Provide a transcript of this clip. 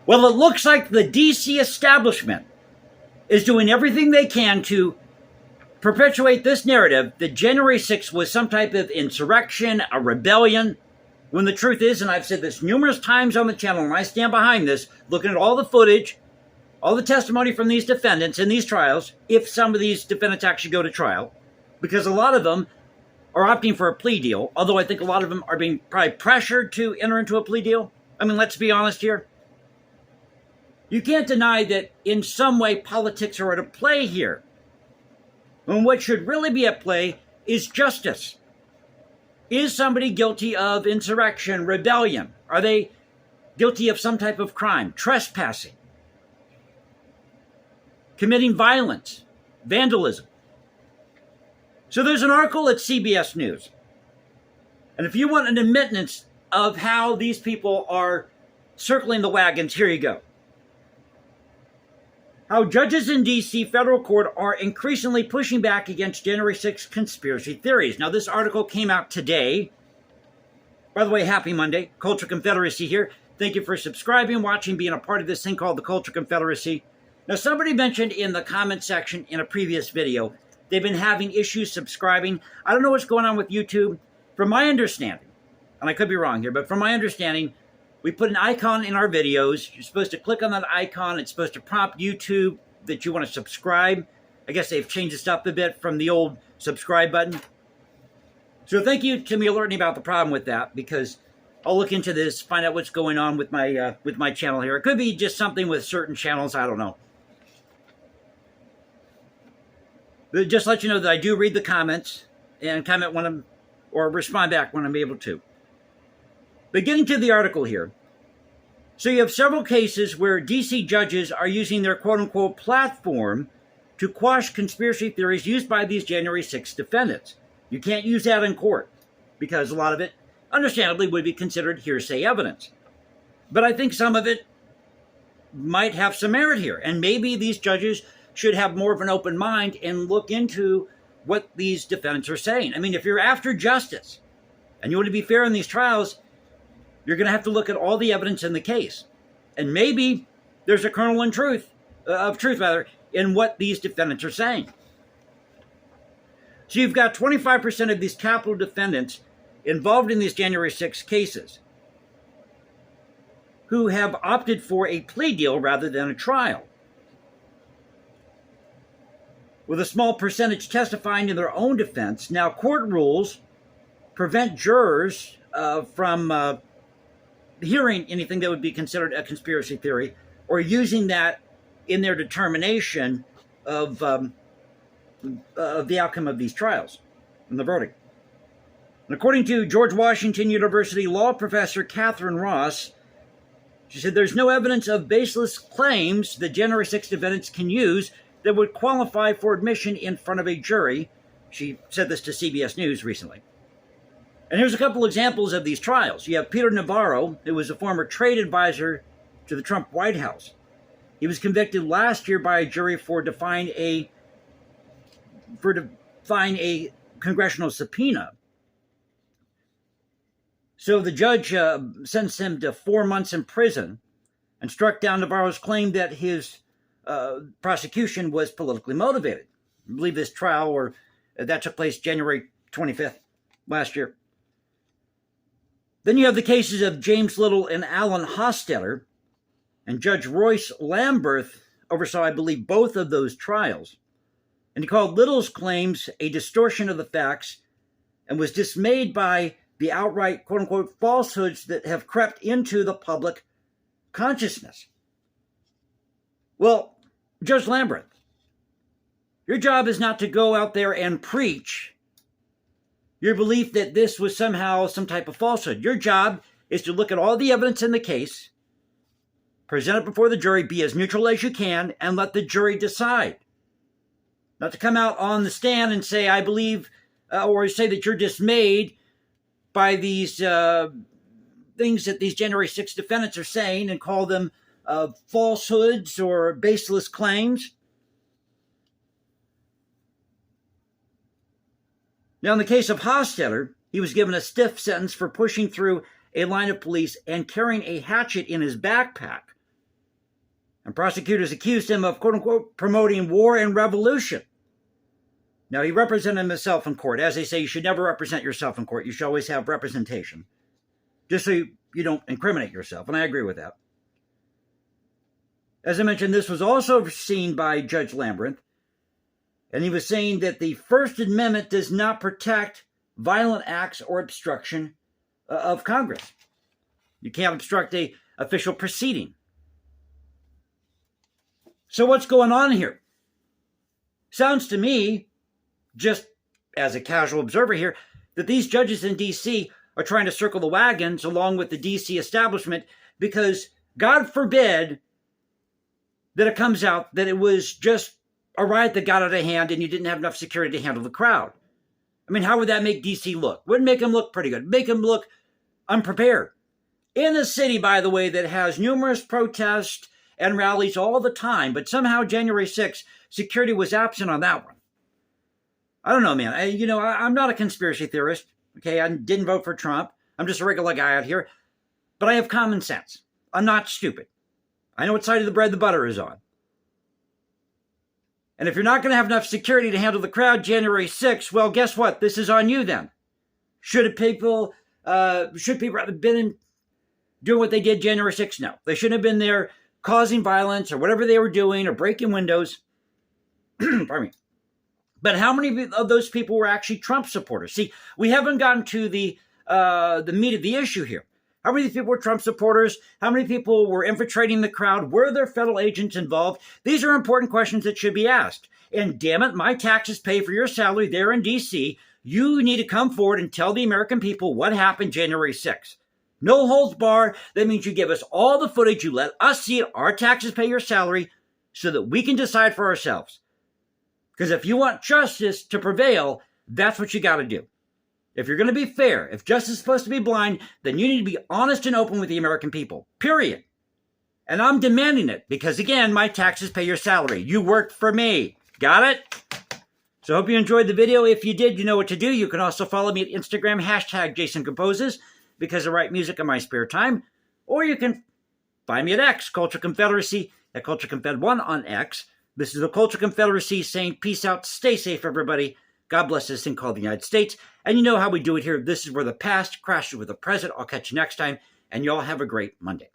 Well, it looks like the DC establishment is doing everything they can to perpetuate this narrative that January 6th was some type of insurrection, a rebellion, when the truth is, and I've said this numerous times on the channel, and I stand behind this, looking at all the footage, all the testimony from these defendants in these trials, if some of these defendants actually go to trial, because a lot of them are opting for a plea deal, although I think a lot of them are being probably pressured to enter into a plea deal. I mean, let's be honest here. You can't deny that in some way politics are at play here. When what should really be at play is justice. Is somebody guilty of insurrection, rebellion? Are they guilty of some type of crime, trespassing, committing violence, vandalism? So there's an article at CBS News. And if you want an admittance of how these people are circling the wagons, here you go. How judges in D.C. federal court are increasingly pushing back against January 6th conspiracy theories. Now, this article came out today. By the way, happy Monday. Culture Confederacy here. Thank you for subscribing, watching, being a part of this thing called the Culture Confederacy. Now, somebody mentioned in the comment section in a previous video, they've been having issues subscribing. I don't know what's going on with YouTube. From my understanding, and I could be wrong here, but from my understanding, we put an icon in our videos. You're supposed to click on that icon. It's supposed to prompt YouTube that you want to subscribe. I guess they've changed this up a bit from the old subscribe button. So thank you to me alerting about the problem with that, because I'll look into this, find out what's going on with my channel here. It could be just something with certain channels. I don't know. But just let you know that I do read the comments and comment when I'm, or respond back when I'm able to. But getting to the article here. So you have several cases where D.C. judges are using their quote-unquote platform to quash conspiracy theories used by these January 6th defendants. You can't use that in court because a lot of it, understandably, would be considered hearsay evidence. But I think some of it might have some merit here. And maybe these judges should have more of an open mind and look into what these defendants are saying. I mean, if you're after justice and you want to be fair in these trials, you're going to have to look at all the evidence in the case. And maybe there's a kernel of truth, in what these defendants are saying. So you've got 25% of these capital defendants involved in these January 6 cases who have opted for a plea deal rather than a trial, with a small percentage testifying in their own defense. Now, court rules prevent jurors from hearing anything that would be considered a conspiracy theory or using that in their determination of the outcome of these trials and the verdict. And according to George Washington University law professor Catherine Ross, she said there's no evidence of baseless claims that January 6 defendants can use that would qualify for admission in front of a jury. She said this to CBS News recently. And here's a couple examples of these trials. You have Peter Navarro, who was a former trade advisor to the Trump White House. He was convicted last year by a jury for defying a congressional subpoena. So the judge sentenced him to 4 months in prison and struck down Navarro's claim that his prosecution was politically motivated. I believe this trial that took place January 25th last year. Then you have the cases of James Little and Alan Hostetter, and Judge Royce Lamberth oversaw, I believe, both of those trials. And he called Little's claims a distortion of the facts and was dismayed by the outright, quote-unquote, falsehoods that have crept into the public consciousness. Well, Judge Lamberth, your job is not to go out there and preach your belief that this was somehow some type of falsehood. Your job is to look at all the evidence in the case, present it before the jury, be as neutral as you can, and let the jury decide. Not to come out on the stand and say, I believe, or say that you're dismayed by these things that these January 6 defendants are saying and call them falsehoods or baseless claims. Now, in the case of Hostetter, he was given a stiff sentence for pushing through a line of police and carrying a hatchet in his backpack And prosecutors accused him of, quote unquote, promoting war and revolution. Now, he represented himself in court. As they say, you should never represent yourself in court. You should always have representation, just so you don't incriminate yourself. And I agree with that. As I mentioned, this was also seen by Judge Lamberth, and he was saying that the First Amendment does not protect violent acts or obstruction of Congress. You can't obstruct an official proceeding. So what's going on here? Sounds to me, just as a casual observer here, that these judges in D.C. are trying to circle the wagons along with the D.C. establishment because, God forbid, that it comes out that it was just a riot that got out of hand and you didn't have enough security to handle the crowd. I mean, how would that make D.C. look? Wouldn't make them look pretty good. Make them look unprepared. In a city, by the way, that has numerous protests and rallies all the time, but somehow January 6th, security was absent on that one. I don't know, man. I'm not a conspiracy theorist. Okay, I didn't vote for Trump. I'm just a regular guy out here. But I have common sense. I'm not stupid. I know what side of the bread the butter is on. And if you're not going to have enough security to handle the crowd January 6th, well, guess what? This is on you then. Should people have been doing what they did January 6th? No. They shouldn't have been there causing violence or whatever they were doing or breaking windows. Pardon me. But how many of those people were actually Trump supporters? See, we haven't gotten to the meat of the issue here. How many people were Trump supporters? How many people were infiltrating the crowd? Were there federal agents involved? These are important questions that should be asked. And damn it, my taxes pay for your salary there in D.C. You need to come forward and tell the American people what happened January 6th. No holds barred. That means you give us all the footage. You let us see it. Our taxes pay your salary so that we can decide for ourselves. Because if you want justice to prevail, that's what you got to do. If you're going to be fair, if justice is supposed to be blind, then you need to be honest and open with the American people. Period. And I'm demanding it because, again, my taxes pay your salary. You worked for me. Got it? So I hope you enjoyed the video. If you did, you know what to do. You can also follow me at Instagram, #JasonComposes, because I write music in my spare time. Or you can find me at X, Culture Confederacy, at Culture Confed1 on X. This is the Culture Confederacy saying peace out, stay safe, everybody. God bless this thing called the United States. And you know how we do it here. This is where the past crashes with the present. I'll catch you next time, and y'all have a great Monday.